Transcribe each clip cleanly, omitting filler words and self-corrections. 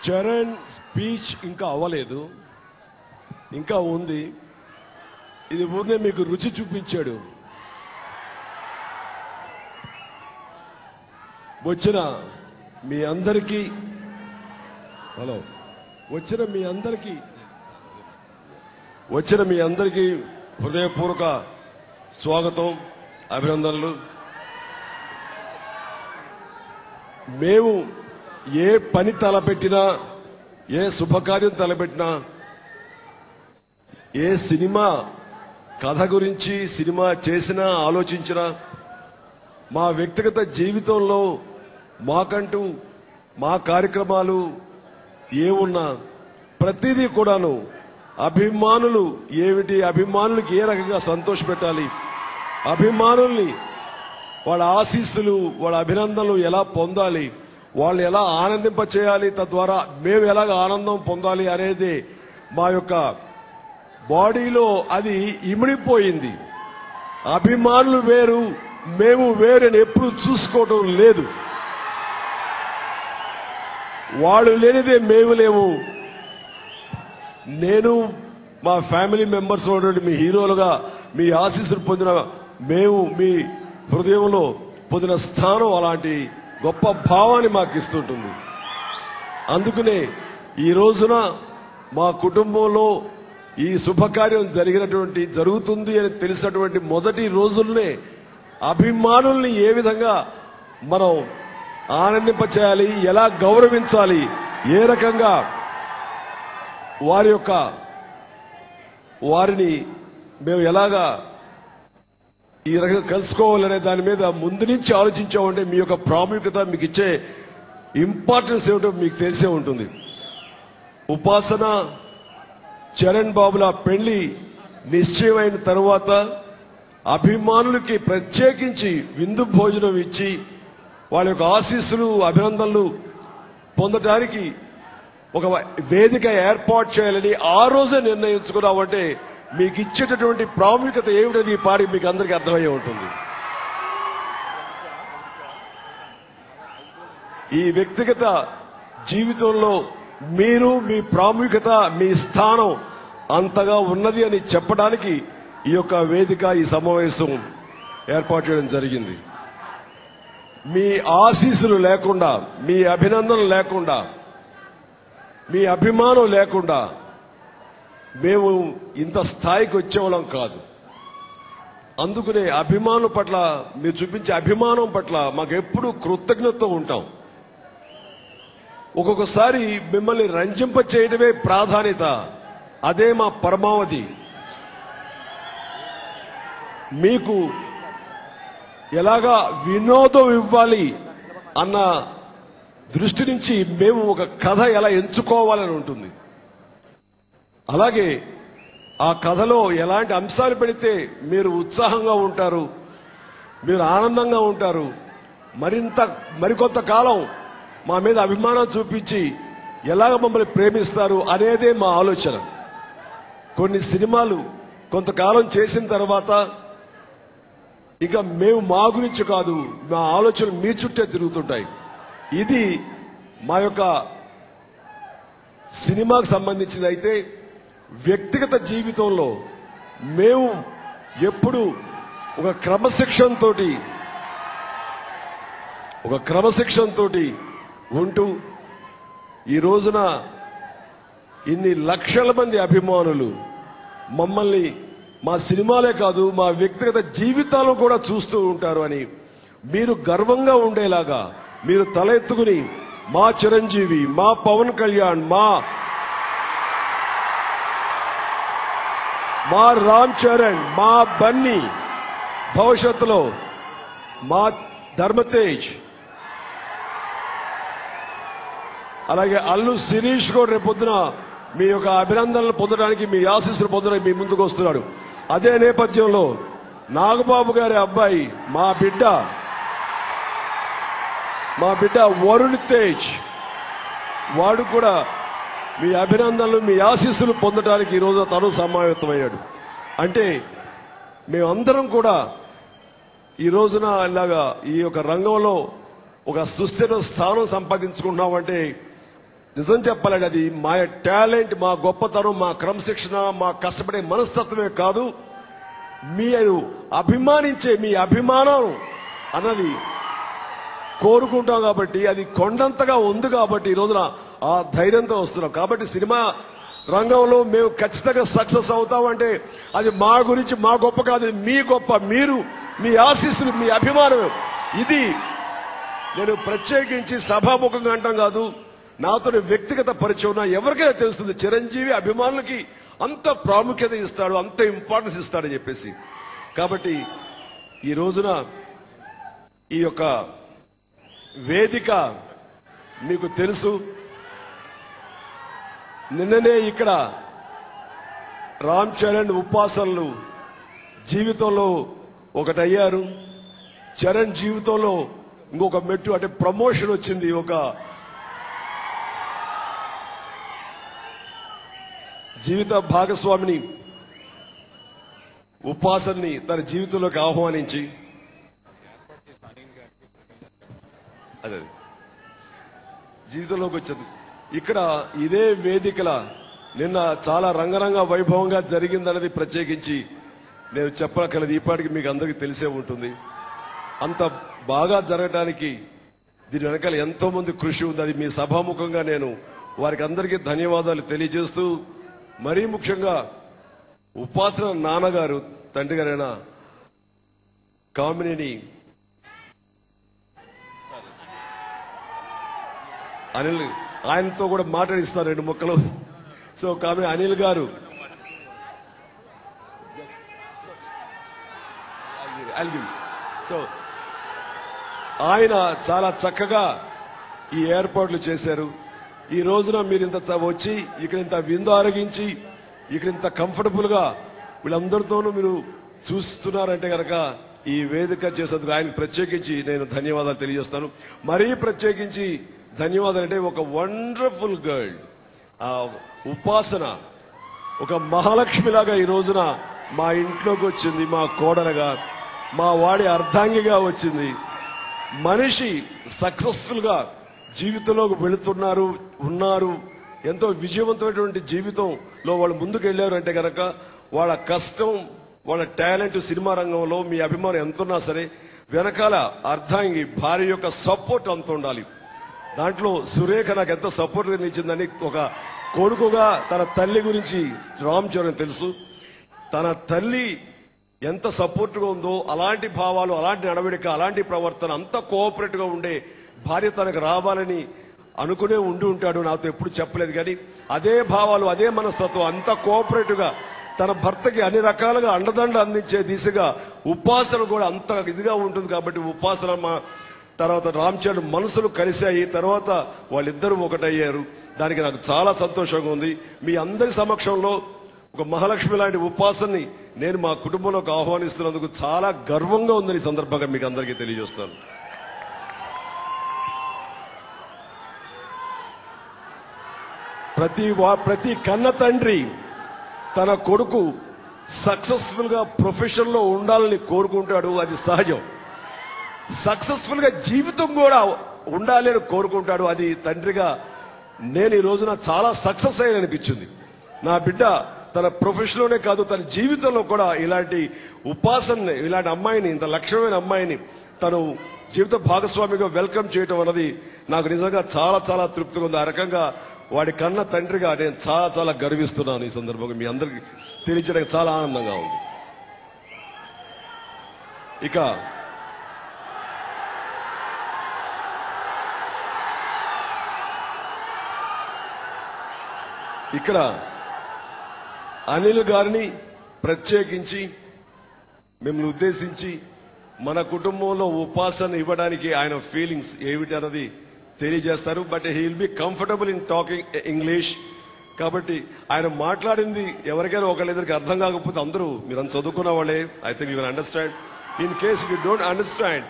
Charan speech ఇంకా అవ్వలేదు, ఇంకా ఉంది. ఇది ఊరినే మీకు రుచి చూపించాడు. వచ్చిన మీ అందరికీ హృదయపూర్వక స్వాగతం, అభినందనలు. మేము ఏ పని తలపెట్టినా, ఏ శుభకార్యం తలపెట్టినా, ఏ సినిమా కథ గురించి సినిమా చేసినా ఆలోచించినా, మా వ్యక్తిగత జీవితంలో మాకంటూ మా కార్యక్రమాలు ఏమున్నా ప్రతిదీ కూడాను అభిమానులు ఏమిటి, అభిమానులకి ఏ రకంగా సంతోషపెట్టాలి, అభిమానుల్ని వాళ్ళ ఆశీస్సులు వాళ్ళ అభినందనలు ఎలా పొందాలి, వాళ్ళు ఎలా ఆనందింప చేయాలి, తద్వారా మేము ఎలాగ ఆనందం పొందాలి అనేది మా యొక్క బాడీలో అది ఇమిడిపోయింది. అభిమానులు వేరు, మేము వేరని ఎప్పుడు చూసుకోవడం లేదు. వాళ్ళు లేనిదే మేము లేము. నేను మా ఫ్యామిలీ మెంబర్స్ మీ హీరోలుగా మీ ఆశీస్సులు పొందిన మేము మీ హృదయంలో పొందిన స్థానం అలాంటి గొప్ప భావాన్ని మాకు ఇస్తుంటుంది. అందుకనే ఈ రోజున మా కుటుంబంలో ఈ శుభకార్యం జరుగుతుంది అని తెలిసినటువంటి మొదటి రోజుల్నే అభిమానుల్ని ఏ విధంగా మనం ఆనందింపచేయాలి, ఎలా గౌరవించాలి, ఏ రకంగా వారిని మేము ఎలాగా ఈ రకంగా కలుసుకోవాలనే దాని మీద ముందు నుంచి ఆలోచించామంటే మీ యొక్క ప్రాముఖ్యత, మీకు ఇచ్చే ఇంపార్టెన్స్ ఏమిటో మీకు తెలిసే ఉంటుంది. ఉపాసన చరణ్ బాబుల పెళ్లి నిశ్చయమైన తరువాత అభిమానులకి ప్రత్యేకించి విందు భోజనం ఇచ్చి వాళ్ళ యొక్క ఆశీస్సులు అభినందనలు పొందడానికి ఒక వేదిక ఏర్పాటు చేయాలని ఆ రోజే నిర్ణయించుకున్నామంటే మీకు ఇచ్చేటటువంటి ప్రాముఖ్యత ఏమిటది ఈ పాడి మీకు అందరికీ అర్థమయ్యే ఉంటుంది. ఈ వ్యక్తిగత జీవితంలో మీరు మీ ప్రాముఖ్యత, మీ స్థానం అంతగా ఉన్నది అని చెప్పడానికి ఈ యొక్క వేదిక, ఈ సమావేశం ఏర్పాటు చేయడం జరిగింది. మీ ఆశీస్సులు లేకుండా, మీ అభినందనలు లేకుండా, మీ అభిమానం లేకుండా మేము ఇంత స్థాయికి వచ్చేవాళ్ళం కాదు. అందుకనే అభిమానం పట్ల, మీరు చూపించే అభిమానం పట్ల మాకు ఎప్పుడూ కృతజ్ఞతతో ఉంటాం. ఒక్కొక్కసారి మిమ్మల్ని రంజింప చేయడమే ప్రాధాన్యత, అదే మా పరమావధి. మీకు ఎలాగా వినోదం ఇవ్వాలి అన్న దృష్టి నుంచి మేము ఒక కథ ఎలా ఎంచుకోవాలని ఉంటుంది. అలాగే ఆ కథలో ఎలాంటి అంశాలు పెడితే మీరు ఉత్సాహంగా ఉంటారు, మీరు ఆనందంగా ఉంటారు, మరికొంత కాలం మా మీద అభిమానం చూపించి ఎలాగ మమ్మల్ని ప్రేమిస్తారు అనేదే మా ఆలోచన. కొన్ని సినిమాలు కొంతకాలం చేసిన తర్వాత ఇక మేము మా గురించి కాదు, మా ఆలోచనలు మీ చుట్టే తిరుగుతుంటాయి. ఇది మా యొక్క సినిమాకు సంబంధించింది. అయితే వ్యక్తిగత జీవితంలో మేము ఎప్పుడు ఒక క్రమశిక్షణతోటి ఉంటూ ఈ రోజున ఇన్ని లక్షల మంది అభిమానులు మమ్మల్ని మా సినిమాలే కాదు మా వ్యక్తిగత జీవితాలను కూడా చూస్తూ ఉంటారు అని మీరు గర్వంగా ఉండేలాగా మీరు తల ఎత్తుకుని మా చిరంజీవి, మా పవన్ కళ్యాణ్, మా రామ్ చరణ్, మా బన్నీ, భవిష్యత్తులో మా ధర్మతేజ్, అలాగే అల్లు శిరీష్ కూడా రేపొద్దున మీ యొక్క అభినందనలు పొందడానికి, మీ ఆశీస్సులు పొందడానికి మీ ముందుకు వస్తున్నాడు. అదే నేపథ్యంలో నాగబాబు గారి అబ్బాయి, మా బిడ్డ వరుణ్ తేజ్, వాడు కూడా మీ అభినందనలు, మీ ఆశీస్సులు పొందడానికి ఈరోజు తను సమావేశమయ్యాడు. అంటే మేమందరం కూడా ఈ రోజున ఇలాగా ఈ యొక్క రంగంలో ఒక సుస్థిర స్థానం సంపాదించుకుంటున్నామంటే నిజం చెప్పాలండి, అది మా టాలెంట్, మా గొప్పతనం, మా క్రమశిక్షణ, మా కష్టపడే మనస్తత్వమే కాదు, మీరు అభిమానించే మీ అభిమానం అన్నది కోరుకుంటాం కాబట్టి, అది కొండంతగా ఉంది కాబట్టి ఈ రోజున ఆ ధైర్యంతో వస్తున్నాం. కాబట్టి సినిమా రంగంలో మేము ఖచ్చితంగా సక్సెస్ అవుతామంటే అది మా గురించి, మా గొప్ప కాదు, మీ గొప్ప, మీరు మీ ఆశీస్సులు, మీ అభిమానం. ఇది నేను ప్రత్యేకించి సభాముఖంగా అంటాం కాదు, నాతో వ్యక్తిగత పరిచయం ఉన్న ఎవరికైనా తెలుస్తుంది. చిరంజీవి అభిమానులకి అంత ప్రాముఖ్యత ఇస్తాడు, అంత ఇంపార్టెన్స్ ఇస్తాడని చెప్పేసి. కాబట్టి ఈ రోజున ఈ యొక్క వేదిక మీకు తెలుసు. నిన్ననే ఇక్కడ రామ్ చరణ్ ఉపాసనలు జీవితంలో ఒకటయ్యారు. చరణ్ జీవితంలో ఇంకొక మెట్టు అంటే ప్రమోషన్ వచ్చింది. ఒక జీవిత భాగస్వామిని ఉపాసనని తన జీవితంలోకి ఆహ్వానించి అదే జీవితంలోకి వచ్చింది. ఇక్కడ ఇదే వేదికల నిన్న చాలా రంగరంగ వైభవంగా జరిగిందన్నది ప్రత్యేకించి నేను చెప్పగలదు. ఇప్పటికి మీకు అందరికీ తెలిసే ఉంటుంది. అంత బాగా జరగడానికి దీని వెనకాల ఎంతో మంది కృషి ఉంది. అది మీ సభాముఖంగా నేను వారికి అందరికీ ధన్యవాదాలు తెలియజేస్తూ, మరీ ముఖ్యంగా ఉపాసన నాన్నగారు, తండ్రి గారైన కామినేని అనిల్, ఆయనతో కూడా మాట్లాడిస్తారు 2 ముక్కలు. సో కామినేని అనిల్ గారు సో ఆయన చాలా చక్కగా ఈ ఏర్పాట్లు చేశారు. ఈ రోజున మీరు ఇంత వచ్చి ఇక్కడ ఇంత విందు ఆరగించి ఇక్కడ ఇంత కంఫర్టబుల్ గా వీళ్ళందరితోనూ మీరు చూస్తున్నారంటే కనుక ఈ వేదిక చేసేందుకు ఆయనకు ప్రత్యేకించి నేను ధన్యవాదాలు తెలియజేస్తాను. మరీ ప్రత్యేకించి ధన్యవాదాలు అంటే ఒక వండర్ఫుల్ గర్ల్ ఆ ఉపాసన ఒక మహాలక్ష్మిలాగా ఈ రోజున మా ఇంట్లోకి వచ్చింది. మా కోడలుగా, మా వాడి అర్ధాంగిగా వచ్చింది. మనిషి సక్సెస్ఫుల్ గా జీవితంలోకి వెళుతున్నారు, ఉన్నారు. ఎంతో విజయవంతమైనటువంటి జీవితంలో వాళ్ళు ముందుకు వెళ్లారు అంటే కనుక వాళ్ళ కష్టం, వాళ్ళ టాలెంట్ సినిమా రంగంలో మీ అభిమానం ఎంతున్నా సరే వెనకాల అర్ధాంగి భార్య యొక్క సపోర్ట్ అంత ఉండాలి. దాంట్లో సురేఖ నాకు ఎంత సపోర్ట్ ఇచ్చిందని ఒక కొడుకుగా తన తల్లి గురించి రామ్ చరణ్ తెలుసు. తన తల్లి ఎంత సపోర్ట్ గా ఉందో అలాంటి భావాలు, అలాంటి నడవడిక, అలాంటి ప్రవర్తన, అంత కోఆపరేట్ గా ఉండే భార్య తనకు రావాలని అనుకునే ఉంటాడు. నాతో ఎప్పుడు చెప్పలేదు కానీ అదే భావాలు, అదే మనస్తత్వం, అంత కోఆపరేటివ్ గా తన భర్తకి అన్ని రకాలుగా అండదండ అందించే దిశగా ఉపాసన కూడా అంత ఇదిగా ఉంటుంది. కాబట్టి ఉపాసన మా తర్వాత రామ్ చరణ్ మనసులు కలిశాయి. తర్వాత వాళ్ళిద్దరూ ఒకటయ్యారు. దానికి నాకు చాలా సంతోషంగా ఉంది. మీ అందరి సమక్షంలో ఒక మహాలక్ష్మి లాంటి ఉపాసనని నేను మా కుటుంబంలోకి ఆహ్వానిస్తున్నందుకు చాలా గర్వంగా ఉందని ఈ సందర్భంగా మీకు అందరికీ తెలియజేస్తాను. ప్రతి కన్న తండ్రి తన కొడుకు సక్సెస్ఫుల్ గా ప్రొఫెషన్ లో ఉండాలని కోరుకుంటాడు. అది సహజం. సక్సెస్ఫుల్ గా జీవితం కూడా ఉండాలి అని కోరుకుంటాడు. అది తండ్రిగా నేను ఈ రోజున చాలా సక్సెస్ అయ్యాను అనిపించింది. నా బిడ్డ తన ప్రొఫెషన్ లోనే కాదు, తన జీవితంలో కూడా ఇలాంటి ఉపాసనని, ఇలాంటి అమ్మాయిని, ఇంత లక్ష్యమైన అమ్మాయిని తను జీవిత భాగస్వామిగా వెల్కమ్ చేయటం అన్నది నాకు నిజంగా చాలా చాలా తృప్తిగా ఉంది. ఆ రకంగా వాడి కన్న తండ్రిగా నేను చాలా చాలా గర్విస్తున్నాను. ఈ సందర్భంగా మీ అందరికి తెలియజేయడానికి చాలా ఆనందంగా ఉంది. ఇక ఇక్కడ అనిల్ గారిని ప్రత్యేకించి మిమ్మల్ని ఉద్దేశించి మన కుటుంబంలో ఉపాసన ఇవ్వడానికి ఆయన ఫీలింగ్స్ ఏమిటి అన్నది తెలియజేస్తారు. But he will be comfortable in talking English. కాబట్టి ఆయన మాట్లాడింది ఎవరికైనా ఒకళ్ళిద్దరికి అర్థం కాకపోతే అందరూ మీరు చదువుకున్న వాళ్ళే. I think you can understand. In case you don't understand,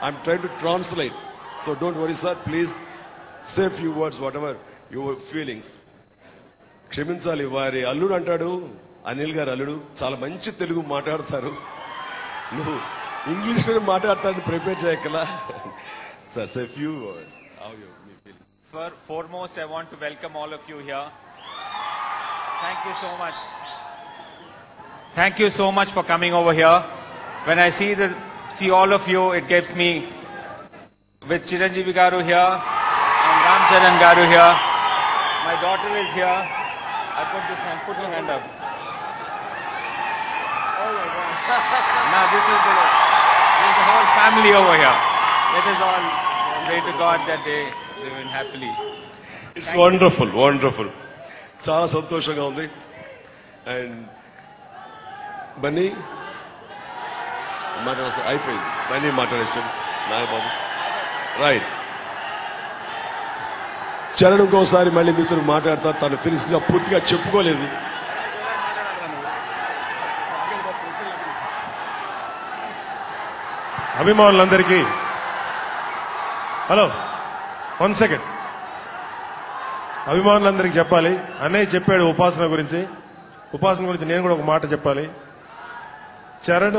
I'm trying to translate. So don't worry sir, please say few words what ever your feelings. క్షమించాలి, వారి అల్లుడు అంటాడు, అనిల్ గారు అల్లుడు చాలా మంచి తెలుగు మాట్లాడతారు, నువ్వు ఇంగ్లీష్ లో మాట్లాడతాను, ప్రిపేర్ చేయకలా. Sir say few words. Foremost, I want to welcome all of you here. Thank you so much. Thank you so much for coming over here. When I see all of you, it gives me, with Chiranjeevi Garu here and Ram Charan Garu here. My daughter is here. I put your hand up. Oh my God. Now this is the whole family over here. Let us all pray to God that they live in happily. It's wonderful wonderful, చాలా సంతోషంగా ఉంది. And Bunny మాట్లాడే అయిపోయింది. Bunny మాట్లాడేసాడు Nagababu. Right, Charan ఇంకోసారి మళ్ళీ మిత్రులు మాట్లాడతారు. తను ఫినిష్ గా పూర్తిగా చెప్పుకోలేదు. అభిమానులందరికీ హలో, 1 సెకండ్. అభిమానులందరికీ చెప్పాలి, అన్నయ్య చెప్పాడు ఉపాసన గురించి. ఉపాసన గురించి నేను కూడా ఒక మాట చెప్పాలి. చరణ్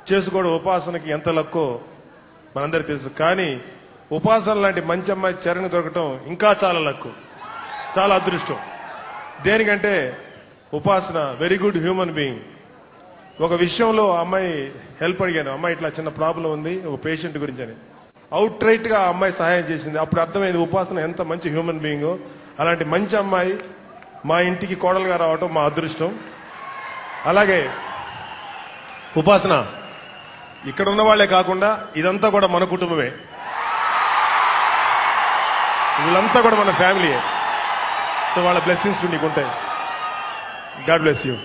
చేసుకోవడం ఉపాసనకి ఎంత లక్కో మనందరికీ తెలుసు. కానీ ఉపాసన లాంటి మంచి అమ్మాయి చరణ్ దొరకటం ఇంకా చాలా లక్కు, చాలా అదృష్టం. దేనికంటే ఉపాసన వెరీ గుడ్ హ్యూమన్ బీయింగ్. ఒక విషయంలో అమ్మాయి హెల్ప్ అడిగాను, అమ్మాయి ఇట్లా చిన్న ప్రాబ్లం ఉంది ఒక పేషెంట్ గురించి అని. అవుట్ రైట్ గా అమ్మాయి సహాయం చేసింది. అప్పుడు అర్థమైంది ఉపాసన ఎంత మంచి హ్యూమన్ బీయింగో. అలాంటి మంచి అమ్మాయి మా ఇంటికి కోడలుగా రావటం మా అదృష్టం. అలాగే ఉపాసన ఇక్కడ ఉన్న వాళ్లే కాకుండా ఇదంతా కూడా మన కుటుంబమే, వీళ్ళంతా కూడా మన ఫ్యామిలీయే. సో వాళ్ళ బ్లెస్సింగ్స్ నీకు ఉంటాయి. God bless you.